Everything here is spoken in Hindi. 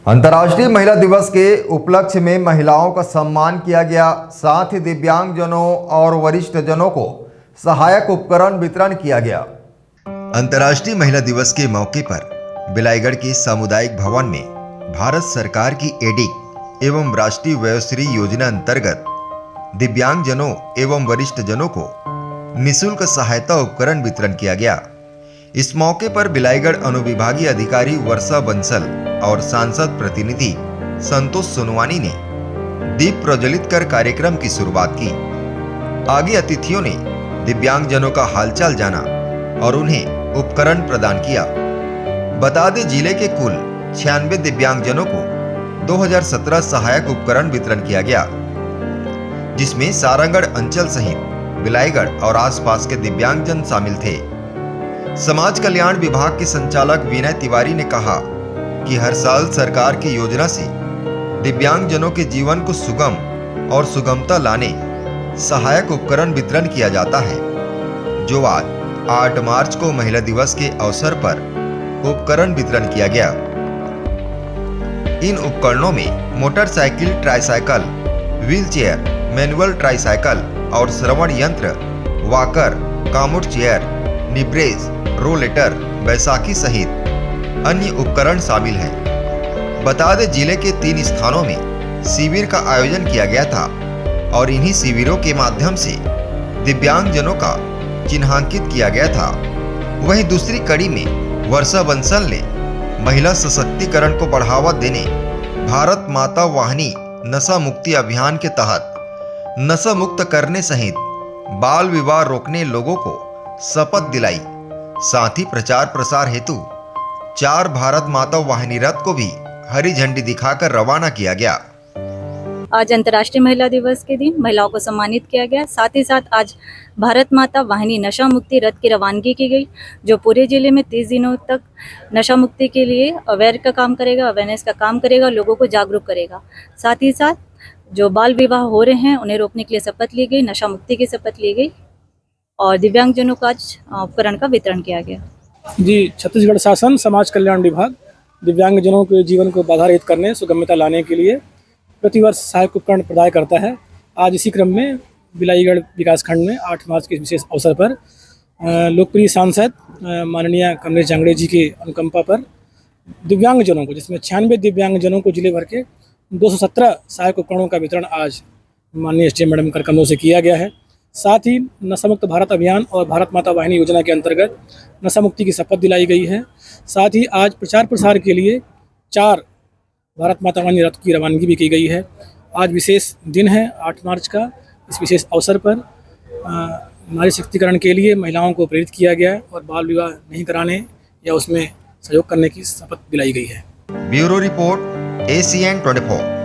अंतर्राष्ट्रीय महिला दिवस के उपलक्ष्य में महिलाओं का सम्मान किया गया। साथ ही दिव्यांगजनों और वरिष्ठ जनों को सहायक उपकरण वितरण किया गया। अंतर्राष्ट्रीय महिला दिवस के मौके पर बिलाईगढ़ के सामुदायिक भवन में भारत सरकार की एडिक एवं राष्ट्रीय वयोश्री योजना अंतर्गत दिव्यांगजनों एवं वरिष्ठ जनों को निःशुल्क सहायता उपकरण वितरण किया गया। इस मौके पर बिलाईगढ़ अनुविभागीय अधिकारी वर्षा बंसल और सांसद प्रतिनिधि संतोष सोनवानी ने दीप प्रज्वलित कर कार्यक्रम की शुरुआत की। आगे अतिथियों ने दिव्यांगजनों का हालचाल जाना और उन्हें उपकरण प्रदान किया। बता दें, जिले के कुल 96 दिव्यांगजनों को 2017 सहायक उपकरण वितरण किया गया, जिसमें सारंगढ़ अंचल सहित बिलाईगढ़ और आसपास के दिव्यांगजन शामिल थे। समाज कल्याण विभाग के संचालक विनय तिवारी ने कहा कि हर साल सरकार की योजना से दिव्यांगजनों के जीवन को सुगम और सुगमता लाने सहायक उपकरण वितरण किया जाता है, जो आज 8 मार्च को महिला दिवस के अवसर पर उपकरण वितरण किया गया। इन उपकरणों में motorcycle, tricycle, wheelchair, manual tricycle और श्रवण यंत्र, वॉकर, कामुट चेयर, निब्रेज, रोलेटर, बैसाखी सहित अन्य उपकरण शामिल हैं। बता दें, जिले के 3 स्थानों में शिविर का आयोजन किया गया था और इन्हीं शिविरों के माध्यम से दिव्यांगजनों का चिन्हांकित किया गया था। वहीं दूसरी कड़ी में वर्षा बंसल ने महिला सशक्तिकरण को बढ़ावा देने भारत माता वाहिनी नशा मुक्ति अभियान के तहत नशा मुक्त करने सहित बाल विवाह रोकने लोगों को शपथ दिलाई। साथ ही प्रचार प्रसार हेतु 4 भारत माता वाहिनी रथ को भी हरी झंडी दिखाकर रवाना किया गया। आज अंतर्राष्ट्रीय महिला दिवस के दिन महिलाओं को सम्मानित किया गया। साथ ही साथ आज भारत माता वाहिनी नशा मुक्ति रथ की रवानगी की गई, जो पूरे जिले में 30 दिनों तक नशा मुक्ति के लिए अवेयरनेस का काम करेगा, लोगों को जागरूक करेगा। साथ ही साथ जो बाल विवाह हो रहे हैं उन्हें रोकने के लिए शपथ ली गई, नशा मुक्ति की शपथ ली गई और दिव्यांगजनों का उपकरण का वितरण किया गया। जी, छत्तीसगढ़ शासन समाज कल्याण विभाग दिव्यांगजनों के जीवन को बाधारहित करने, सुगमता लाने के लिए प्रतिवर्ष सहायक उपकरण प्रदान करता है। आज इसी क्रम में बिलाईगढ़ विकासखंड में 8 मार्च के विशेष अवसर पर लोकप्रिय सांसद माननीय कमलेश जांगड़े जी के अनुकंपा पर दिव्यांगजनों को, जिसमें 96 दिव्यांगजनों को जिले भर के 217 सहायक उपकरणों का वितरण आज माननीय एसडीएम मैडम कर कमलों से किया गया है। साथ ही नशा मुक्त भारत अभियान और भारत माता वाहिनी योजना के अंतर्गत नशा मुक्ति की शपथ दिलाई गई है। साथ ही आज प्रचार प्रसार के लिए 4 भारत माता वाहिनी रथ की रवानगी भी की गई है। आज विशेष दिन है 8 मार्च का। इस विशेष अवसर पर नारी शक्तिकरण के लिए महिलाओं को प्रेरित किया गया है और बाल विवाह नहीं कराने या उसमें सहयोग करने की शपथ दिलाई गई है। Bureau report ACN 24।